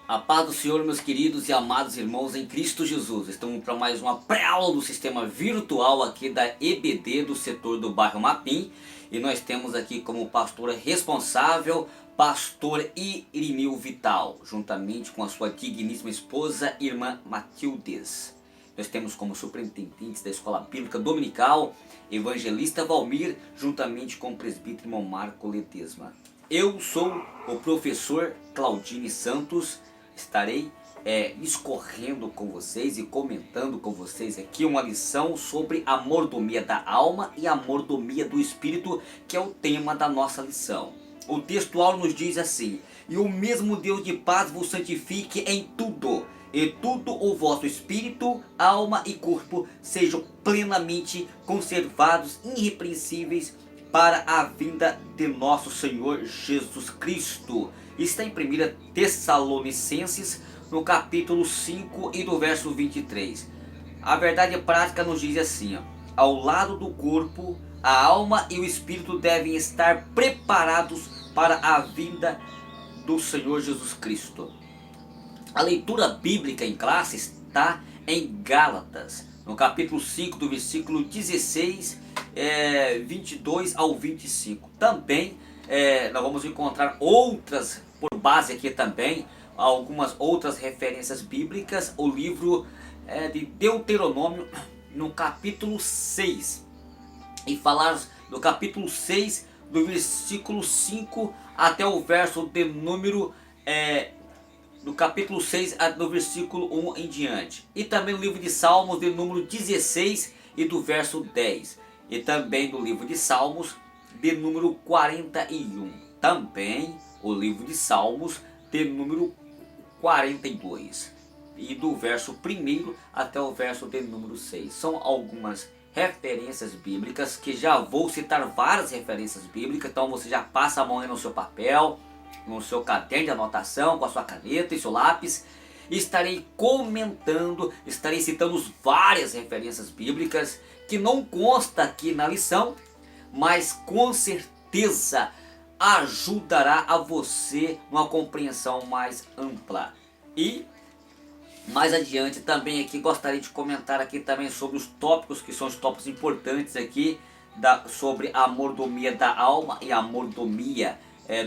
A paz do Senhor, meus queridos e amados irmãos em Cristo Jesus. Estamos para mais uma pré-aula do sistema virtual aqui da EBD do setor do bairro Mapim. E nós temos aqui como pastora responsável, pastor Irineu Vital, juntamente com a sua digníssima esposa, irmã Matildes. Nós temos como superintendentes da Escola Bíblica Dominical, evangelista Valmir, juntamente com o presbítero irmão Marco Ledesma. Eu sou o professor Claudine Santos. Estarei escorrendo com vocês e comentando com vocês aqui uma lição sobre a mordomia da alma e a mordomia do espírito, que é o tema da nossa lição. O textual nos diz assim: e o mesmo Deus de paz vos santifique em tudo, e tudo o vosso espírito, alma e corpo sejam plenamente conservados, irrepreensíveis, para a vinda de nosso Senhor Jesus Cristo. Está em 1 Tessalonicenses, no capítulo 5 e do verso 23. A verdade prática nos diz assim: ao lado do corpo, a alma e o espírito devem estar preparados para a vinda do Senhor Jesus Cristo. A leitura bíblica em classe está em Gálatas, no capítulo 5, do versículo 16, 22 ao 25. Também nós vamos encontrar outras, por base aqui também, algumas outras referências bíblicas. O livro de Deuteronômio, no capítulo 6. E falar do capítulo 6, do versículo 5 até o verso de número... do capítulo 6 do versículo 1 em diante. E também o livro de Salmos de número 16 e do verso 10. E também do livro de Salmos de número 41. Também o livro de Salmos de número 42. E do verso 1 até o verso de número 6. São algumas referências bíblicas, que já vou citar várias referências bíblicas. Então você já passa a mão aí no seu papel, no seu caderno de anotação, com a sua caneta e seu lápis. Estarei comentando, estarei citando várias referências bíblicas que não consta aqui na lição, mas com certeza ajudará a você numa compreensão mais ampla. E mais adiante também aqui gostaria de comentar aqui também sobre os tópicos, que são os tópicos importantes aqui, sobre a mordomia da alma e a mordomia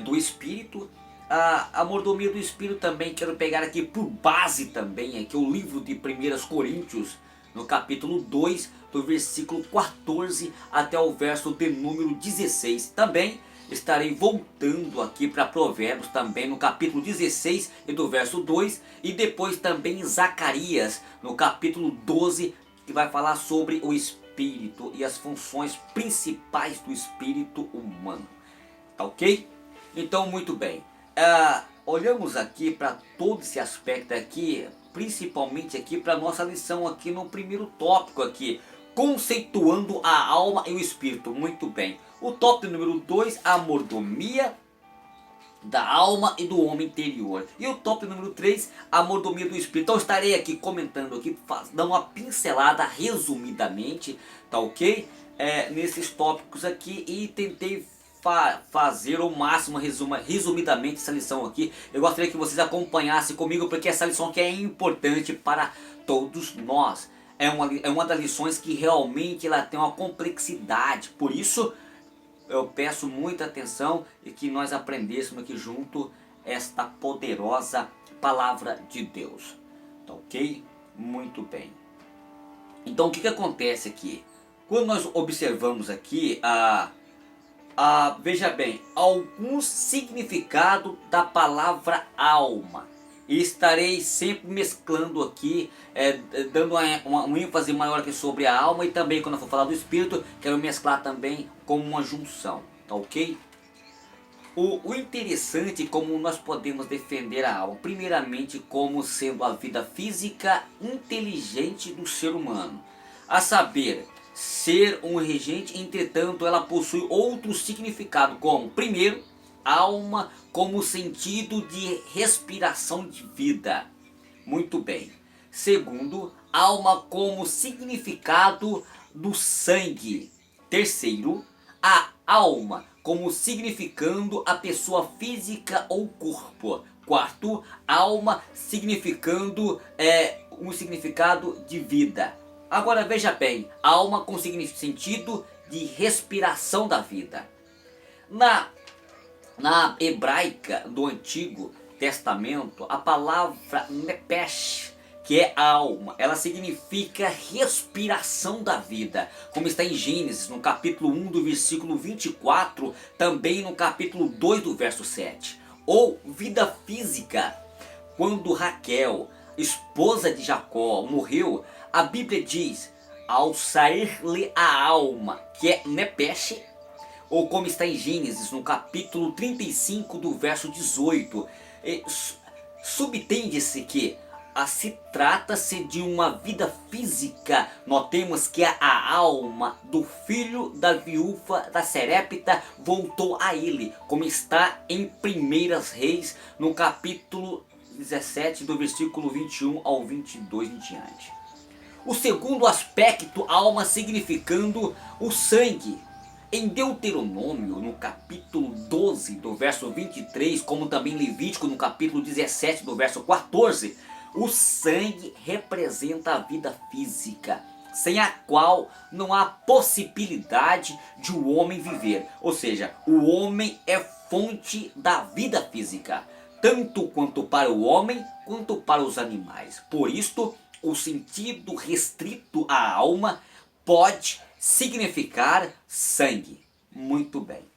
do espírito. A mordomia do espírito também quero pegar aqui por base também aqui o livro de 1 Coríntios, no capítulo 2, do versículo 14 até o verso de número 16. Também estarei voltando aqui para Provérbios também, no capítulo 16 e do verso 2. E depois também em Zacarias, no capítulo 12, que vai falar sobre o espírito e as funções principais do espírito humano. Tá ok? Então, muito bem. Olhamos aqui para todo esse aspecto aqui, principalmente aqui para nossa lição aqui no primeiro tópico aqui, conceituando a alma e o espírito. Muito bem. O tópico número 2, a mordomia da alma e do homem interior. E o tópico número 3, a mordomia do espírito. Então estarei aqui comentando aqui, dando uma pincelada resumidamente, tá ok? Nesses tópicos aqui, e tentei fazer o máximo resumidamente essa lição aqui. Eu gostaria que vocês acompanhassem comigo, porque essa lição aqui é importante para todos nós. É uma das lições que realmente ela tem uma complexidade. Por isso eu peço muita atenção e que nós aprendêssemos aqui junto esta poderosa palavra de Deus. Tá ok? Muito bem. Então o que acontece aqui? Quando nós observamos aqui veja bem, algum significado da palavra alma. E estarei sempre mesclando aqui, dando um ênfase maior aqui sobre a alma. E também quando eu for falar do espírito, quero mesclar também como uma junção, tá ok? O interessante é como nós podemos defender a alma. Primeiramente, como sendo a vida física inteligente do ser humano. A saber, ser um regente. Entretanto, ela possui outro significado, como primeiro, alma como sentido de respiração de vida. Muito bem. Segundo, alma como significado do sangue. Terceiro, a alma como significando a pessoa física ou corpo. quarto, alma significando um significado de vida. Agora veja bem, alma com sentido de respiração da vida. Na hebraica do Antigo Testamento, a palavra nepesh, que é alma, ela significa respiração da vida, como está em Gênesis, no capítulo 1 do versículo 24, também no capítulo 2 do verso 7. Ou vida física, quando Raquel, esposa de Jacó, morreu, a Bíblia diz, ao sair-lhe a alma, que é nepesh, ou como está em Gênesis, no capítulo 35 do verso 18, subtende-se que se trata-se de uma vida física. Notemos que a alma do filho da viúva da Serepta voltou a ele, como está em 1 Reis, no capítulo 17, do versículo 21 ao 22 em diante. O segundo aspecto, alma significando o sangue. Em Deuteronômio, no capítulo 12, do verso 23, como também Levítico, no capítulo 17, do verso 14, o sangue representa a vida física, sem a qual não há possibilidade de o homem viver. Ou seja, o homem é fonte da vida física, tanto quanto para o homem, quanto para os animais. Por isto, o sentido restrito à alma pode significar sangue. Muito bem.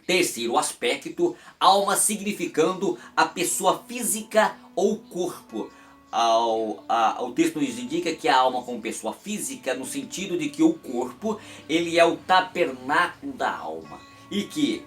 Terceiro aspecto, alma significando a pessoa física ou corpo. O texto nos indica que a alma como pessoa física, no sentido de que o corpo ele é o tabernáculo da alma. E que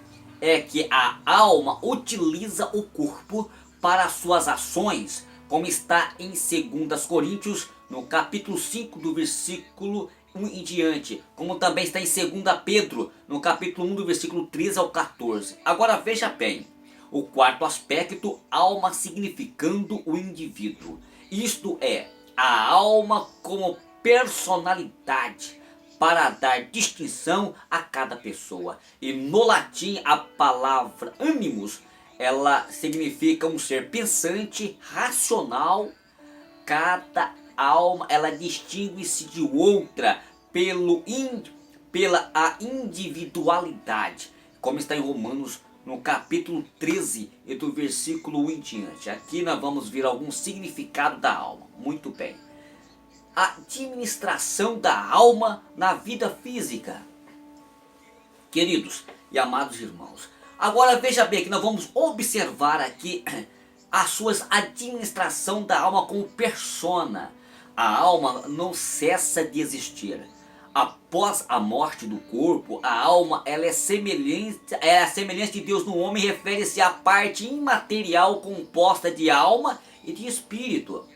a alma utiliza o corpo para suas ações, como está em 2 Coríntios, no capítulo 5, do versículo 1 em diante, como também está em 2 Pedro, no capítulo 1, do versículo 13 ao 14. Agora veja bem, o quarto aspecto, alma significando o indivíduo. Isto é, a alma como personalidade, para dar distinção a cada pessoa. E no latim a palavra animus, ela significa um ser pensante, racional. Cada alma, ela distingue-se de outra pela a individualidade, como está em Romanos, no capítulo 13 e do versículo 1 em diante. Aqui nós vamos ver algum significado da alma. Muito bem. A administração da alma na vida física. Queridos e amados irmãos, agora veja bem que nós vamos observar aqui a sua administração da alma como persona. A alma não cessa de existir. Após a morte do corpo, a alma ela é a semelhança de Deus no homem, refere-se à parte imaterial composta de alma e de espírito,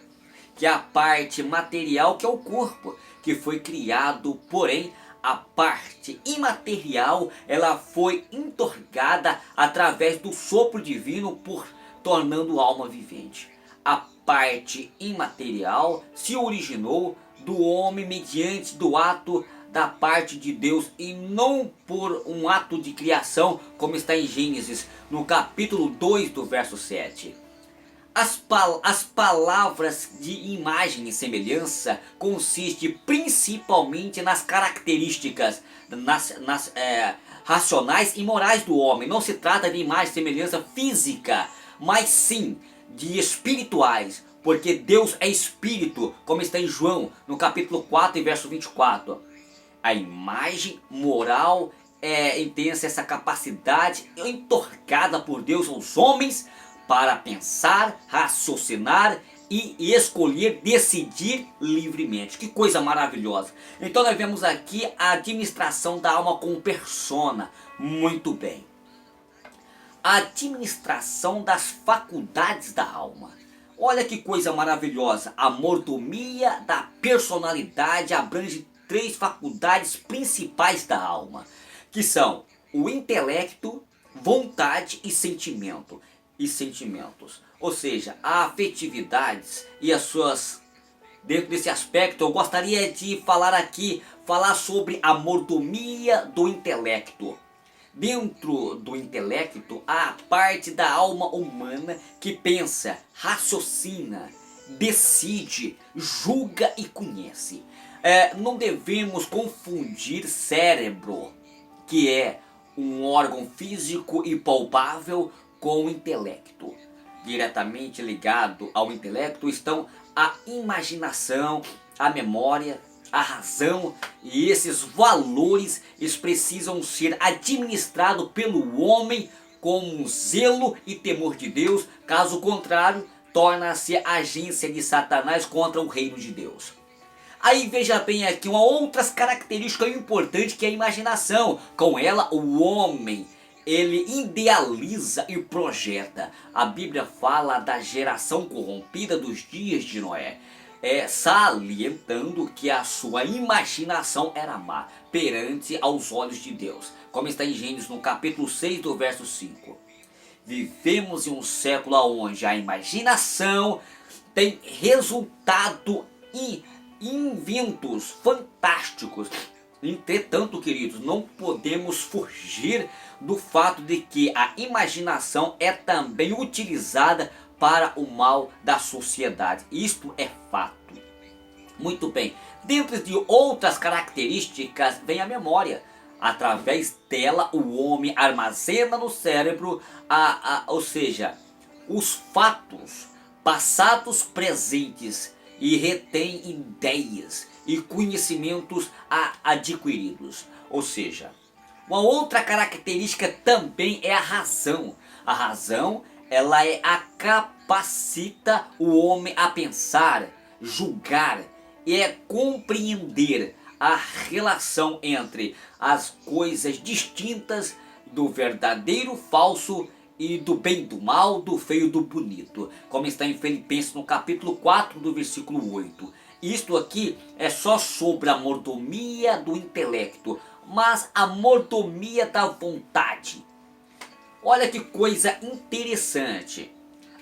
que é a parte material, que é o corpo, que foi criado, porém a parte imaterial ela foi entorgada através do sopro divino, tornando alma vivente. A parte imaterial se originou do homem mediante do ato da parte de Deus e não por um ato de criação, como está em Gênesis, no capítulo 2 do verso 7. As palavras de imagem e semelhança consistem principalmente nas características racionais e morais do homem. Não se trata de imagem e semelhança física, mas sim de espirituais, porque Deus é espírito, como está em João, no capítulo 4 e verso 24. A imagem moral intensa, essa capacidade entorcada por Deus aos homens para pensar, raciocinar e escolher, decidir livremente. Que coisa maravilhosa. Então nós vemos aqui a administração da alma como persona. Muito bem. A administração das faculdades da alma. Olha que coisa maravilhosa. A mordomia da personalidade abrange 3 faculdades principais da alma, que são o intelecto, vontade e sentimentos. Ou seja, a afetividades e as suas... Dentro desse aspecto eu gostaria de falar sobre a mordomia do intelecto. Dentro do intelecto, há a parte da alma humana que pensa, raciocina, decide, julga e conhece. Não devemos confundir cérebro, que é um órgão físico e palpável, com o intelecto. Diretamente ligado ao intelecto estão a imaginação, a memória, a razão, e esses valores eles precisam ser administrados pelo homem com zelo e temor de Deus. Caso contrário, torna-se agência de Satanás contra o reino de Deus. Aí veja bem aqui uma outra característica importante, que é a imaginação. Com ela o homem, ele idealiza e projeta. A Bíblia fala da geração corrompida dos dias de Noé, salientando que a sua imaginação era má perante aos olhos de Deus, como está em Gênesis no capítulo 6 do verso 5. Vivemos em um século onde a imaginação tem resultado em inventos fantásticos. Entretanto, queridos, não podemos fugir do fato de que a imaginação é também utilizada para o mal da sociedade. Isto é fato. Muito bem. Dentro de outras características vem a memória. Através dela o homem armazena no cérebro, ou seja, os fatos passados, presentes, e retém ideias e conhecimentos adquiridos. Ou seja, uma outra característica também é a razão. A razão, ela capacita o homem a pensar, julgar e compreender a relação entre as coisas distintas, do verdadeiro, falso, e do bem, do mal, do feio, do bonito, como está em Filipenses no capítulo 4 do versículo 8. Isto aqui é só sobre a mordomia do intelecto, mas a mordomia da vontade. Olha que coisa interessante.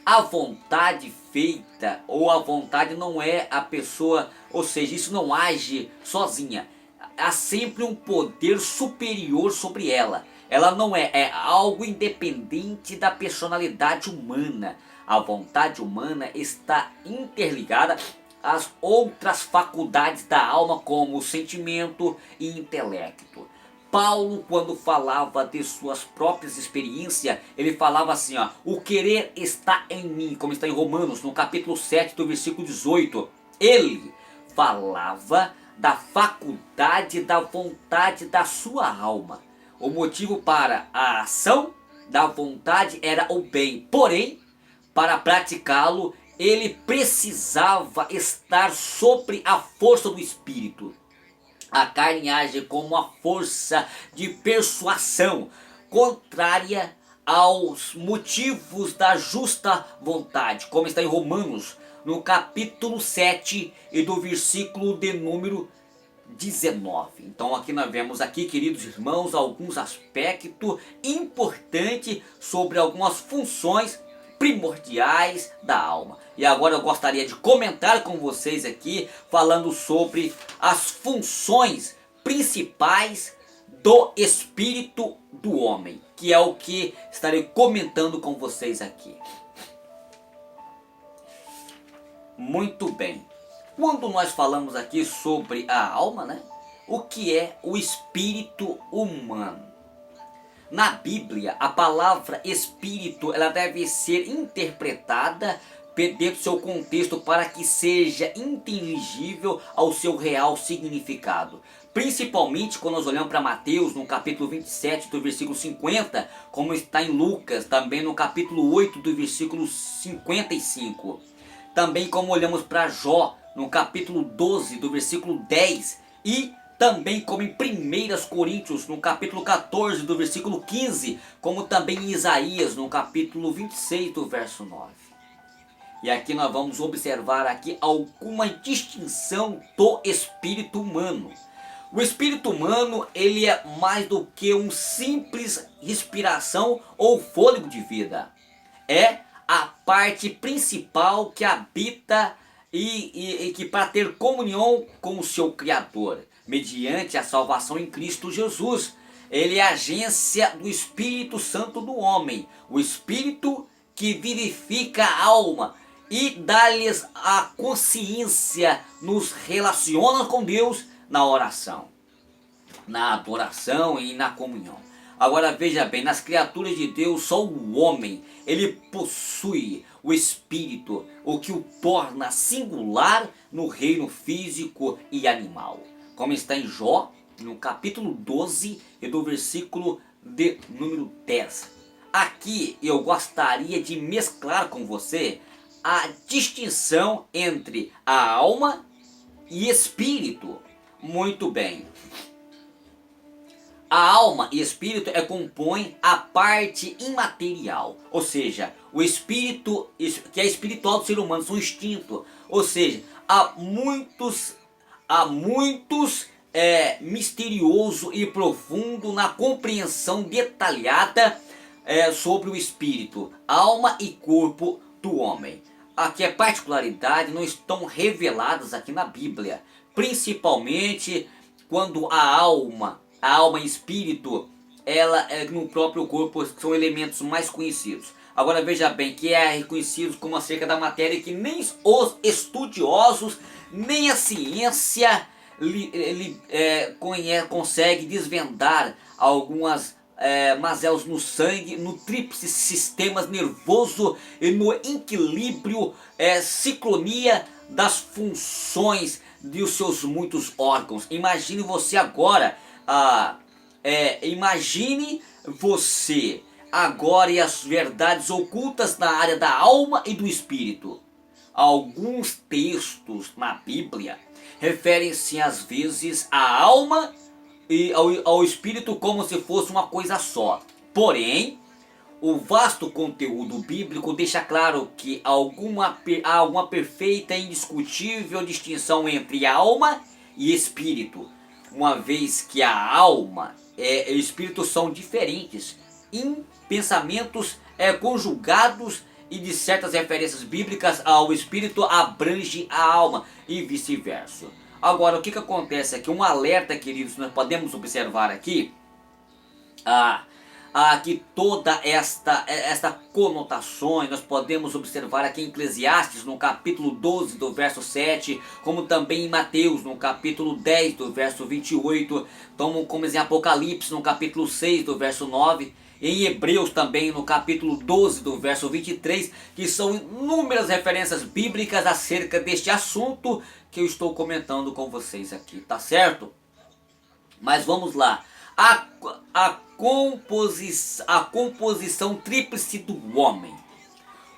A vontade feita, ou a vontade não é a pessoa, ou seja, isso não age sozinha. Há sempre um poder superior sobre ela. Ela não é algo independente da personalidade humana. A vontade humana está interligada às outras faculdades da alma, como o sentimento e intelecto. Paulo, quando falava de suas próprias experiências, ele falava assim, o querer está em mim, como está em Romanos, no capítulo 7, do versículo 18. Ele falava da faculdade da vontade da sua alma. O motivo para a ação da vontade era o bem, porém, para praticá-lo, ele precisava estar sobre a força do Espírito. A carne age como uma força de persuasão, contrária aos motivos da justa vontade, como está em Romanos, no capítulo 7 e do versículo de número 19. Então aqui nós vemos aqui, queridos irmãos, alguns aspectos importantes sobre algumas funções primordiais da alma. E agora eu gostaria de comentar com vocês aqui, falando sobre as funções principais do espírito do homem, que é o que estarei comentando com vocês aqui. Muito bem. Quando nós falamos aqui sobre a alma, o que é o espírito humano? Na Bíblia, a palavra espírito ela deve ser interpretada dentro do seu contexto para que seja inteligível ao seu real significado. Principalmente quando nós olhamos para Mateus no capítulo 27 do versículo 50, como está em Lucas, também no capítulo 8 do versículo 55. Também como olhamos para Jó no capítulo 12 do versículo 10 e também como em 1 Coríntios no capítulo 14 do versículo 15, como também em Isaías no capítulo 26 do verso 9. E aqui nós vamos observar aqui alguma distinção do espírito humano. O espírito humano ele é mais do que um simples respiração ou fôlego de vida. É a parte principal que habita e que para ter comunhão com o seu Criador, mediante a salvação em Cristo Jesus. Ele é a agência do Espírito Santo do homem, o Espírito que vivifica a alma e dá-lhes a consciência, nos relaciona com Deus na oração, na adoração e na comunhão. Agora veja bem, nas criaturas de Deus, só o homem, ele possui o Espírito, o que o torna singular no reino físico e animal. Como está em Jó, no capítulo 12 e do versículo de número 10. Aqui eu gostaria de mesclar com você a distinção entre a alma e espírito. Muito bem. A alma e espírito compõem a parte imaterial, ou seja, o espírito que é espiritual do ser humano, são instinto, ou seja, há muitos misterioso e profundo na compreensão detalhada sobre o espírito, alma e corpo do homem. Aqui a particularidade não estão reveladas aqui na Bíblia, principalmente quando a alma e espírito, ela no próprio corpo são elementos mais conhecidos. Agora veja bem, que é reconhecido como acerca da matéria que nem os estudiosos, nem a ciência consegue desvendar algumas mazelas no sangue, no tríplice sistema nervoso e no equilíbrio, sincronia das funções dos seus muitos órgãos. Imagine você agora, imagine você agora e as verdades ocultas na área da alma e do espírito. Alguns textos na Bíblia referem-se às vezes à alma e ao espírito como se fosse uma coisa só. Porém, o vasto conteúdo bíblico deixa claro que há alguma perfeita e indiscutível distinção entre alma e espírito, uma vez que a alma e o espírito são diferentes em pensamentos conjugados, e de certas referências bíblicas ao espírito abrange a alma e vice-versa. Agora, o que acontece aqui? Um alerta, queridos, nós podemos observar aqui que toda esta conotações nós podemos observar aqui em Eclesiastes no capítulo 12 do verso 7, como também em Mateus no capítulo 10 do verso 28, como em Apocalipse no capítulo 6 do verso 9, em Hebreus também no capítulo 12 do verso 23, que são inúmeras referências bíblicas acerca deste assunto que eu estou comentando com vocês aqui, tá certo? Mas vamos lá. A composição tríplice do homem.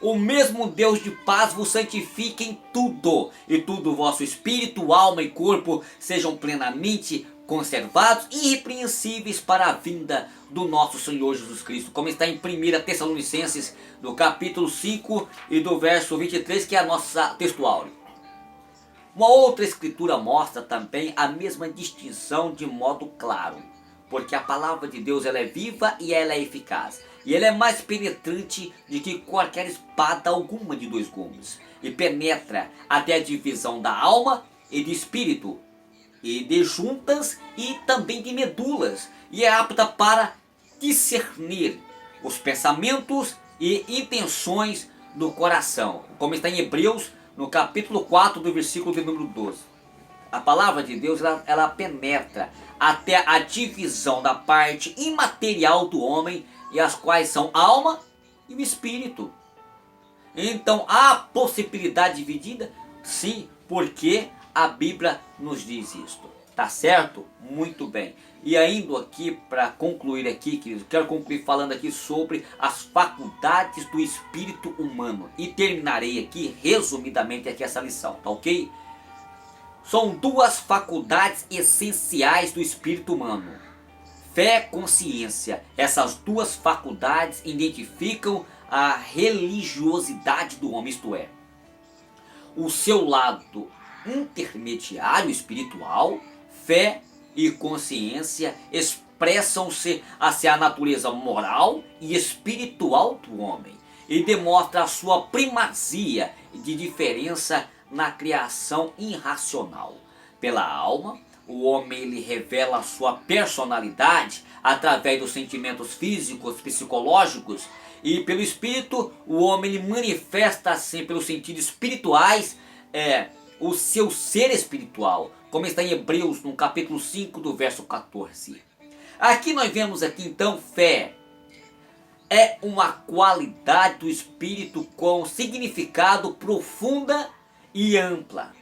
O mesmo Deus de paz vos santifique em tudo, e tudo o vosso espírito, alma e corpo sejam plenamente conservados e irrepreensíveis para a vinda do nosso Senhor Jesus Cristo, como está em 1 Tessalonicenses, no capítulo 5 e do verso 23, que é a nossa textual. Uma outra escritura mostra também a mesma distinção de modo claro, porque a palavra de Deus ela é viva e ela é eficaz, e ela é mais penetrante do que qualquer espada alguma de dois gumes, e penetra até a divisão da alma e do espírito, e de juntas e também de medulas, e é apta para discernir os pensamentos e intenções do coração, como está em Hebreus no capítulo 4 do versículo de número 12. A palavra de Deus ela penetra até a divisão da parte imaterial do homem, e as quais são a alma e o espírito. Então há possibilidade dividida? Sim, porque a Bíblia nos diz isto, tá certo? Muito bem. E ainda aqui, para concluir aqui, queridos, quero concluir falando aqui sobre as faculdades do espírito humano, e terminarei aqui resumidamente aqui essa lição, tá ok? São duas faculdades essenciais do espírito humano: fé e consciência. Essas duas faculdades identificam a religiosidade do homem, isto é, o seu lado intermediário espiritual. Fé e consciência expressam-se a natureza moral e espiritual do homem, e demonstra a sua primazia de diferença na criação irracional. Pela alma, o homem ele revela a sua personalidade através dos sentimentos físicos, psicológicos, e pelo espírito o homem ele manifesta assim pelos sentidos espirituais o seu ser espiritual, como está em Hebreus no capítulo 5 do verso 14. Aqui nós vemos aqui então fé é uma qualidade do espírito com significado profunda e ampla.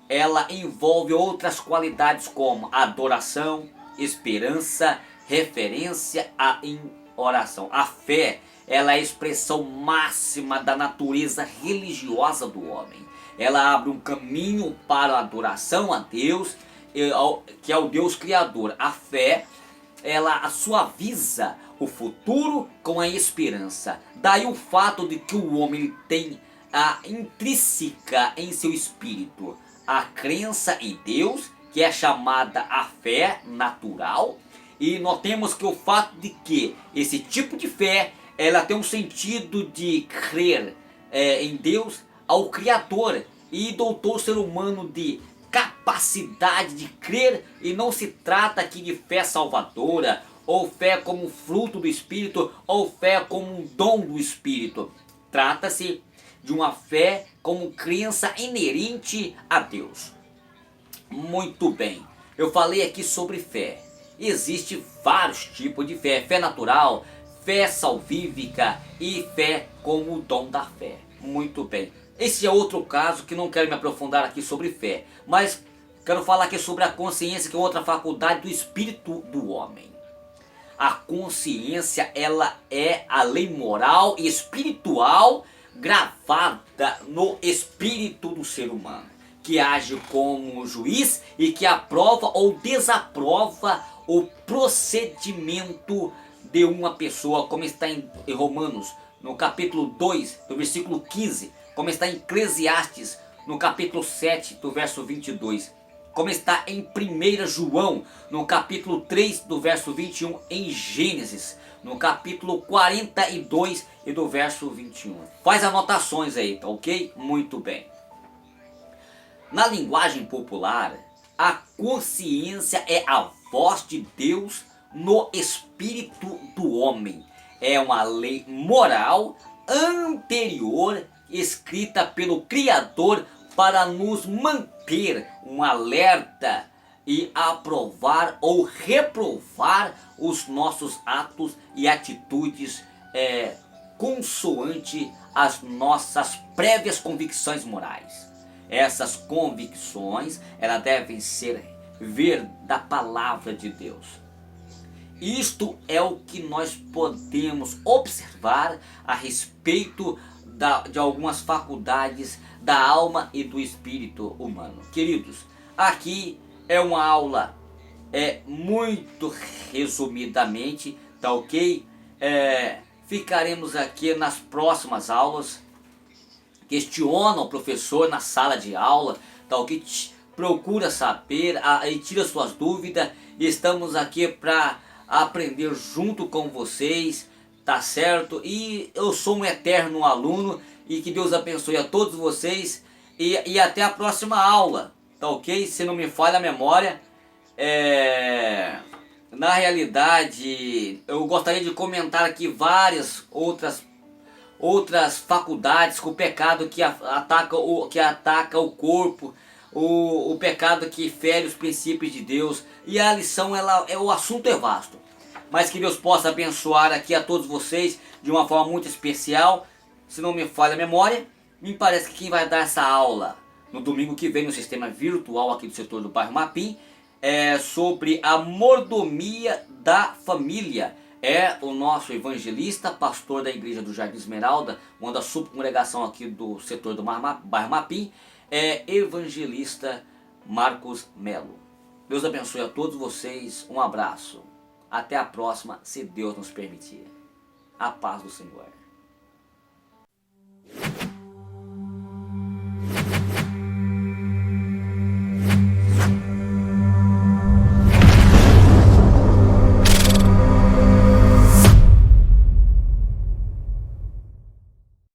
Ela envolve outras qualidades como adoração, esperança, referência em oração. A fé, ela é a expressão máxima da natureza religiosa do homem. Ela abre um caminho para a adoração a Deus, que é o Deus Criador. A fé, ela suaviza o futuro com a esperança. Daí o fato de que o homem tem a intrínseca em seu espírito a crença em Deus, que é chamada a fé natural. E nós temos que o fato de que esse tipo de fé, ela tem um sentido de crer em Deus, ao Criador, e dotou o ser humano de capacidade de crer, e não se trata aqui de fé salvadora, ou fé como fruto do Espírito, ou fé como um dom do Espírito. Trata-se de uma fé como crença inerente a Deus. Muito bem, eu falei aqui sobre fé. Existem vários tipos de fé: fé natural, fé salvífica e fé como o dom da fé. Muito bem, esse é outro caso que não quero me aprofundar aqui sobre fé, mas quero falar aqui sobre a consciência, que é outra faculdade do espírito do homem. A consciência, ela é a lei moral e espiritual gravada no espírito do ser humano, que age como juiz e que aprova ou desaprova o procedimento de uma pessoa, como está em Romanos, no capítulo 2, do versículo 15, como está em Eclesiastes, no capítulo 7, do verso 22, como está em 1 João, no capítulo 3, do verso 21, em Gênesis, no capítulo 42 e do verso 21. Faz anotações aí, tá ok? Muito bem. Na linguagem popular, a consciência é a voz de Deus no espírito do homem. É uma lei moral anterior escrita pelo Criador para nos manter um alerta e aprovar ou reprovar os nossos atos e atitudes consoante as nossas prévias convicções morais. Essas convicções, elas devem ser vir da palavra de Deus. Isto é o que nós podemos observar a respeito de algumas faculdades da alma e do espírito humano. Queridos, aqui é uma aula muito resumidamente, tá ok? Ficaremos aqui nas próximas aulas. Questiona o professor na sala de aula, tá ok? Procura saber e tira suas dúvidas. Estamos aqui para aprender junto com vocês, tá certo? E eu sou um eterno aluno, e que Deus abençoe a todos vocês, e até a próxima aula, tá ok? Se não me falha a memória, na realidade eu gostaria de comentar aqui várias outras faculdades com o pecado que ataca o corpo, o pecado que fere os princípios de Deus, e a lição, o assunto é vasto, mas que Deus possa abençoar aqui a todos vocês de uma forma muito especial. Se não me falha a memória, me parece que quem vai dar essa aula no domingo que vem no sistema virtual aqui do setor do bairro Mapim é sobre a mordomia da família. É o nosso evangelista, pastor da igreja do Jardim Esmeralda, uma da subcongregação aqui do setor do bairro Mapim, evangelista Marcos Melo. Deus abençoe a todos vocês, um abraço, até a próxima, se Deus nos permitir. A paz do Senhor.